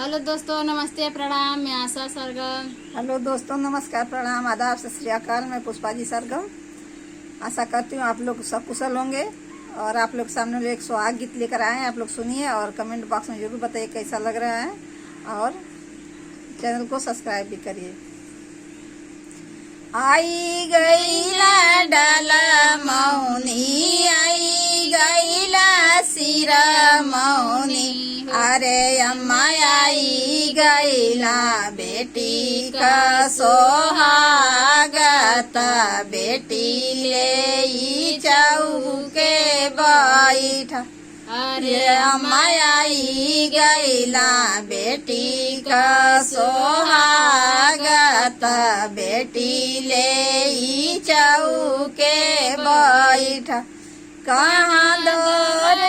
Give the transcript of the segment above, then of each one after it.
Hello दोस्तों, नमस्ते, प्रणाम। मैं आशा सरगम। हेलो दोस्तों, नमस्कार, प्रणाम, आदाब, सत श्री अकाल। मैं पुष्पा जी सरगम। आशा करती हूँ आप लोग सब कुशल होंगे और आप लोग सामने एक सुहाग गीत लेकर आए हैं। आप लोग सुनिए और कमेंट बॉक्स में जरूर बताइए कैसा लग रहा है और चैनल को सब्सक्राइब भी करिए। आई गईला डाला मौनी, आई गईला सिरा मौनी, अरे अम्मा आई गईला बेटी का सोहागत, बेटी ले चौके बैठा, अरे अम्मा आई गईला बेटी का सोहागत, बेटी ले चौके बैठा। कहाँ दर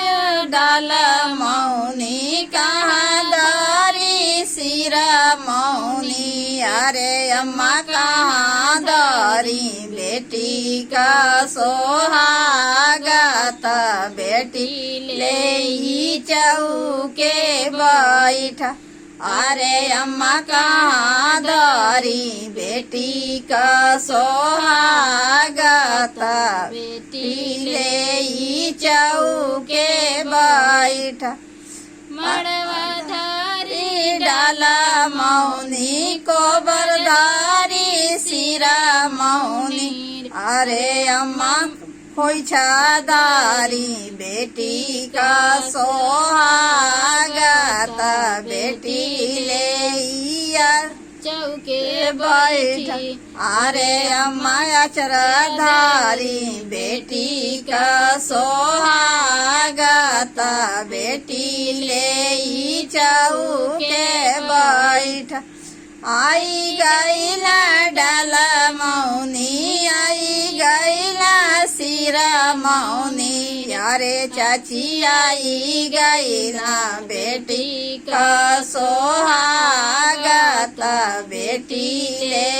डाल मौनी, कहाँ दारी सिरा मौनी, अरे अम्मा कहाँ दारी बेटी का सोहागत, बेटी ले चौके बैठा, अरे अम्मा कहाँ दारी बेटी का सोहागत, बेटी ले चौके बैठा। मड़वाधारी डाला मौनी, कोबरधारी सिरा मौनी, अरे अम्मा खोइछादारी बेटी का सोहागत, बेटी ले चौके बैठा, अरे अम्मा अचरधारी बेटी का सोहागत, बेटी ले चौके बैठा। आई गईला डाला मौनी, आई गईला सिरा मौनी, अरे चाची आई गईला बेटी का सोहागत, बेटी ले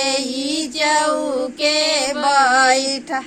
चौके बैठा।